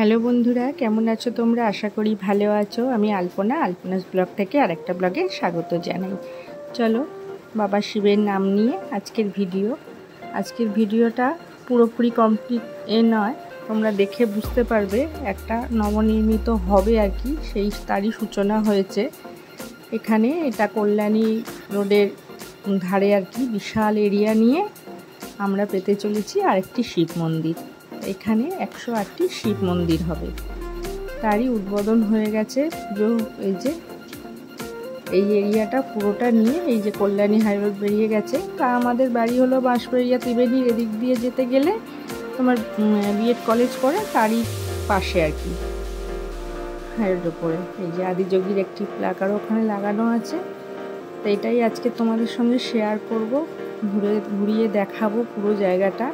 Hello বন্ধুরা, কেমন আছো তোমরা? আশা করি ভালো আছো। আমি আলপনাস ব্লগ থেকে আরেকটা ব্লগে স্বাগত জানাই। চলো, বাবা শিবের নাম নিয়ে আজকের ভিডিওটা পুরোপুরি কমপ্লিট নয়, তোমরা দেখে বুঝতে পারবে একটা নবনির্মিত হবে আর কি, তারই সূচনা হয়েছে এখানে। এটা কল্যাণী রোডের ধারে আর কি, বিশাল এরিয়া নিয়ে আমরা পেতে চলেছি আরেকটি শিব মন্দির। এখানে 108টি শিব মন্দির হবে, তারই উদ্বোধন হয়ে গেছে। এই এরিয়াটা পুরোটা নিয়ে এই যে কল্যাণী হাইরোড বেরিয়ে গেছে। তা আমাদের বাড়ি হলো বাঁশবেড়িয়া ত্রিবেণীর এদিক দিয়ে যেতে গেলে তোমার বিএড কলেজ পড়ে, তারই পাশে আর কি, হাইরোড ওপরে। এই যে আদিযোগীর একটি প্লাকারও ওখানে লাগানো আছে। তো এটাই আজকে তোমাদের সঙ্গে শেয়ার করব, ঘুরিয়ে দেখাবো পুরো জায়গাটা।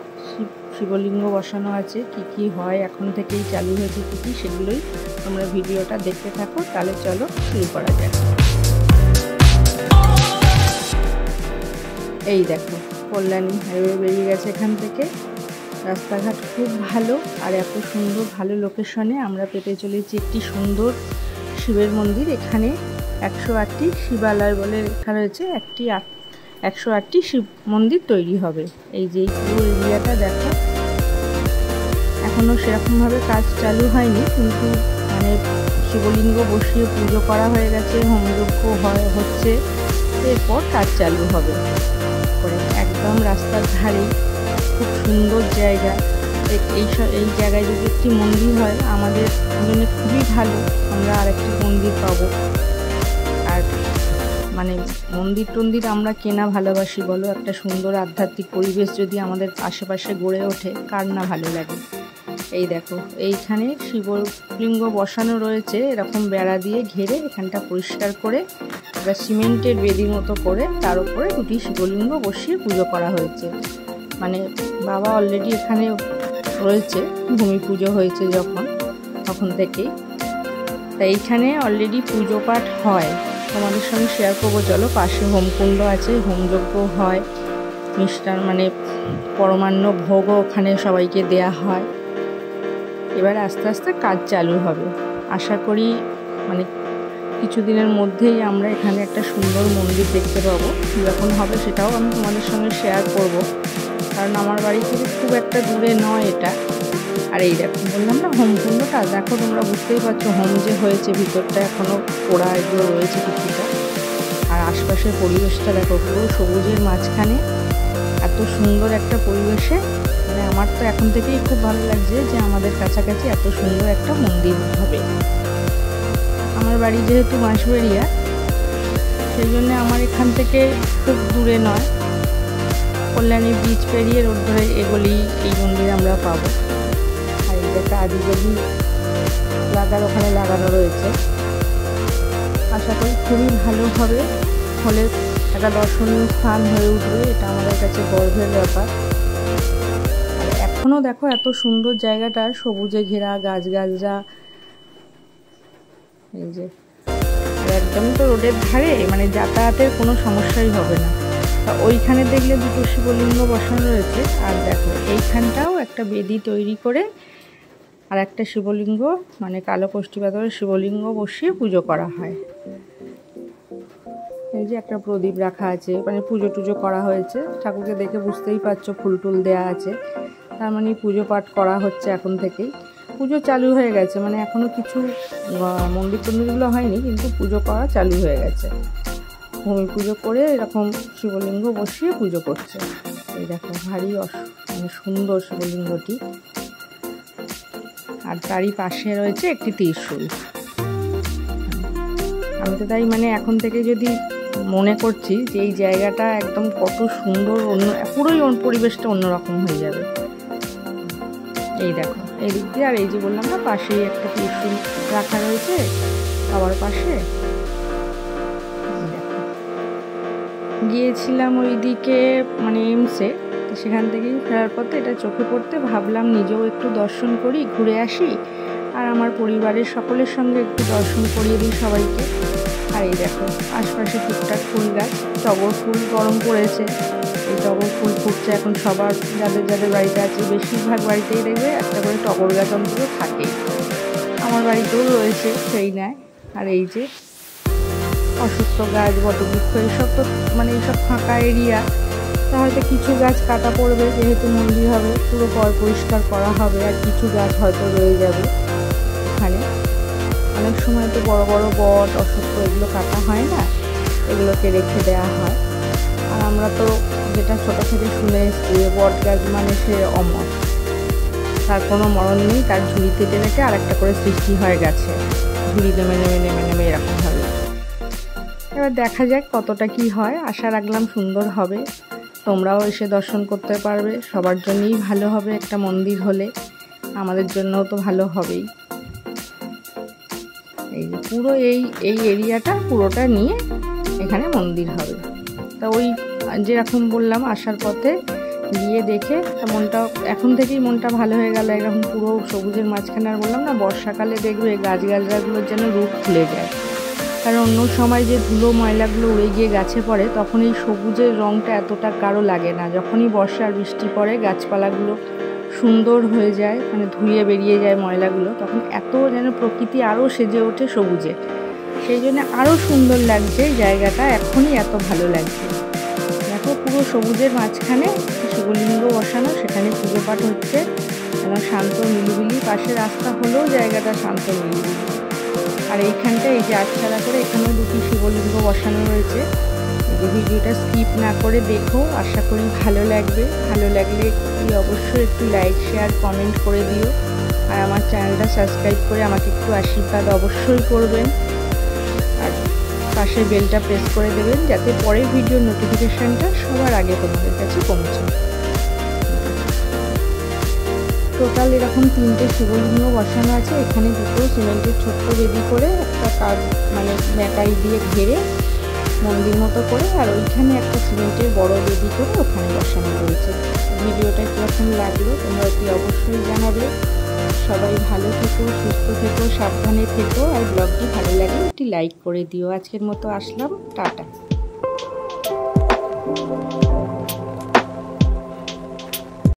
শিবলিঙ্গ বসানো আছে, কি হয় এখন থেকেই চালু হয়েছে কি সেগুলোই তোমরা ভিডিওটা দেখতে থাকো। তাহলে চলো শুরু করা যাক। এই দেখো কল্যাণী হাইওয়ে বেরিয়ে গেছে এখান থেকে। রাস্তাঘাট খুব ভালো, আর এত সুন্দর ভালো লোকেশনে আমরা পেতে চলেছি একটি সুন্দর শিবের মন্দির। এখানে 108টি শিবালয় বলে লেখা রয়েছে, 108টি শিব মন্দির তৈরি হবে। এই যে পুরো এরিয়াটা দেখো, এখনো সেরকমভাবে কাজ চালু হয়নি, কিন্তু মানে শিবলিঙ্গ বসিয়ে পুজো করা হয়ে গেছে, হোমযজ্ঞ হচ্ছে, এরপর কাজ চালু হবে। একদম রাস্তার ধারে খুব সুন্দর জায়গা। এই জায়গায় যদি একটি মন্দির হয় আমাদের জন্য খুবই ভালো, আমরা আরেকটি মন্দির পাবো। আর মানে মন্দির আমরা কেনা ভালোবাসি বলো, একটা সুন্দর আধ্যাত্মিক পরিবেশ যদি আমাদের আশেপাশে গড়ে ওঠে, কার না ভালো লাগে। এই দেখো এইখানে শিবলিঙ্গ বসানো রয়েছে, এরকম বেড়া দিয়ে ঘেরে, এখানটা পরিষ্কার করে একটা সিমেন্টের বেদি মতো করে তার উপরে 2টি শিবলিঙ্গ বসিয়ে পুজো করা হয়েছে। মানে বাবা অলরেডি এখানে রয়েছে, ভূমি পুজো হয়েছে তখন থেকেই। তাই এইখানে অলরেডি পুজো পাঠ হয়, তোমাদের সঙ্গে শেয়ার করবো। চলো, পাশে হোমকুণ্ড আছে, হোমযজ্ঞ হয়, মিষ্টান মানে পরমান্ন ভোগও ওখানে সবাইকে দেয়া হয়। এবার আস্তে আস্তে কাজ চালু হবে, আশা করি মানে কিছুদিনের মধ্যেই আমরা এখানে একটা সুন্দর মন্দির দেখতে পাবো। যখন হবে সেটাও আমি তোমাদের সঙ্গে শেয়ার করব, কারণ আমার বাড়ি থেকে খুব একটা দূরে নয় এটা। আর এই দেখো, বললাম না হোমকুণ্ডটা, দেখো তোমরা বুঝতেই পারছো হোম যে হয়েছে, ভিতরটা এখনও পোড়া এগুলো রয়েছে কিছুটা। আর আশপাশের পরিবেশটা দেখো, পুরো সবুজের মাঝখানে এত সুন্দর একটা পরিবেশে, মানে আমার তো এখন থেকেই খুব ভালো লাগছে যে আমাদের কাছাকাছি এত সুন্দর একটা মন্দির হবে। আমার বাড়ি যেহেতু বাঁশবেড়িয়া, সেই জন্য আমার এখান থেকে খুব দূরে নয়, কল্যাণী ব্রিজ পেরিয়ে রোড ধরে এগোলেই এই মন্দির আমরা পাবো। আর এই একটা আদিযোগী ওখানে লাগানো রয়েছে, আশা করি খুবই ভালো হবে, হলে একটা দর্শনীয় স্থান হয়ে উঠবে। এটা আমাদের কাছে গর্বের ব্যাপার। আর এখনও দেখো এত সুন্দর জায়গাটা, সবুজে ঘেরা, গাছগাছরা, এই যে একদম তো রোডের ধারে, মানে যাতায়াতের কোনো সমস্যাই হবে না। ওইখানে দেখলে 2টো শিবলিঙ্গ বসানো রয়েছে, আর দেখো এইখানটাও একটা বেদি তৈরি করে আর একটা শিবলিঙ্গ, মানে কালো কষ্টি পাথরের শিবলিঙ্গ বসিয়ে পুজো করা হয়। এই যে একটা প্রদীপ রাখা আছে, মানে পুজো টুজো করা হয়েছে, ঠাকুরকে দেখে বুঝতেই পারছো ফুল টুল দেওয়া আছে, তার মানে পুজো পাঠ করা হচ্ছে এখন থেকেই। পুজো চালু হয়ে গেছে, মানে এখনও কিছু মন্দিরগুলো হয়নি, কিন্তু পুজো করা চালু হয়ে গেছে। ভূমি পুজো করে এরকম শিবলিঙ্গ বসিয়ে পুজো করছে। এই দেখো ভারী মানে সুন্দর শিবলিঙ্গটি, আর তারই পাশে রয়েছে একটি ত্রিশূল। আমি তো তাই মানে এখন থেকে যদি মনে করছি যে এই জায়গাটা একদম কত সুন্দর, পুরোই পরিবেশটা অন্যরকম হয়ে যাবে। এই দেখো এই দিক দিয়ে, আর এই যে বললাম না পাশেই একটা ত্রিশূল রাখা রয়েছে সবার পাশে। গিয়েছিলাম ওইদিকে মানে এমসে, সেখান থেকেই ফেরার পথে এটা চোখে পড়তে ভাবলাম নিজেও একটু দর্শন করি, ঘুরে আসি, আর আমার পরিবারের সকলের সঙ্গে একটু দর্শন করিয়ে দিই সবাইকে। আর এই দেখো আশপাশে টুকটাক ফুল গাছ, টগর ফুল গরম পড়েছে, এই টগর ফুল ফুটছে এখন সবার, যাদের যাদের বাড়িতে আছে বেশিরভাগ বাড়িতেই দেখবে একটা করে টগর গাছ অন্তত থাকেই। আমার বাড়িতেও রয়েছে সেই নেয়। আর এই যে অশ্বত্থ গাছ, বটবৃক্ষ, এইসব তো মানে এইসব ফাঁকা এরিয়া, তাহলে কিছু গাছ কাটা পড়বে, যেহেতু মন্দির হবে পুরো পরিষ্কার করা হবে, আর কিছু গাছ হয়তো রয়ে যাবে এখানে। অনেক সময় তো বড় বড় বট, অশ্বত্থ এগুলো কাটা হয় না, এগুলোকে রেখে দেওয়া হয়। আর আমরা তো যেটা ছোটো থেকে শুনে এসেছি, বট গাছ মানে সে অমর, তার কোনো মরণ নেই, তার ঝুড়ি কেটে রেখে আর একটা করে সৃষ্টি হয় গাছে, ঝুড়ি নেমে নেমে নেমে নেমে এরকম হবে। এবার দেখা যাক কতটা কি হয়, আশা রাখলাম সুন্দর হবে, তোমরাও এসে দর্শন করতে পারবে, সবার জন্যই ভালো হবে। একটা মন্দির হলে আমাদের জন্যও তো ভালো হবেই। এই যে পুরো এই এরিয়াটা পুরোটা নিয়ে এখানে মন্দির হবে। তা ওই যেরকম বললাম আসার পথে গিয়ে দেখে মনটা এখন থেকেই মনটা ভালো হয়ে গেল, এরকম পুরো সবুজের মাঝখানে। আর বললাম না, বর্ষাকালে দেখবে গাছগাছরাগুলোর যেন রূপ খুলে যায়, কারণ অন্য সময় যে ধুলো ময়লাগুলো উড়ে গিয়ে গাছে পড়ে তখন এই সবুজের রঙটা এতটা গাঢ় লাগে না। যখনই বর্ষার বৃষ্টি পড়ে গাছপালাগুলো সুন্দর হয়ে যায়, মানে ধুয়ে বেরিয়ে যায় ময়লাগুলো, তখন এত যেন প্রকৃতি আরও সেজে ওঠে সবুজে, সেই জন্য আরও সুন্দর লাগছে জায়গাটা, এখনই এত ভালো লাগছে। দেখো পুরো সবুজের মাঝখানে শিবলিঙ্গ বসানো, সেখানে পুজো পাঠ হচ্ছে, এবং শান্ত নিরিবিলি, পাশে রাস্তা হলেও জায়গাটা শান্ত নিরিবিলি। আর এইখানটা এই যে আটচালা করে এখানেও দুটি শিবলিঙ্গ বসানো রয়েছে। এই ভিডিওটা স্কিপ না করে দেখো, আশা করি ভালো লাগবে। ভালো লাগলে অবশ্যই একটু লাইক, শেয়ার, কমেন্ট করে দিও, আর আমার চ্যানেলটা সাবস্ক্রাইব করে আমাকে একটু আশীর্বাদ অবশ্যই করবেন, আর পাশে বেলটা প্রেস করে দেবেন যাতে পরের ভিডিওর নোটিফিকেশানটা সবার আগে তোমাদের কাছে পৌঁছায়। টোটাল এরকম 3টে শিবলিঙ্গ বসানো আছে। এখানে দুটো সিমেন্টের ছোট্ট বেদি করে একটা কাঠ মানে ম্যাটাই দিয়ে ঘিরে মন্দির মতো করে, আর ওইখানে একটা সিমেন্টের বড় বেদি করে ওখানে বসানো রয়েছে। ভিডিওটা কীরকম লাগলো তোমরা অতি অবশ্যই জানাবে। সবাই ভালো থেকো, সুস্থ থেকো, সাবধানে থেকো, আর ব্লগটি ভালো লাগলে একটি লাইক করে দিও। আজকের মতো আসলাম, টাটা।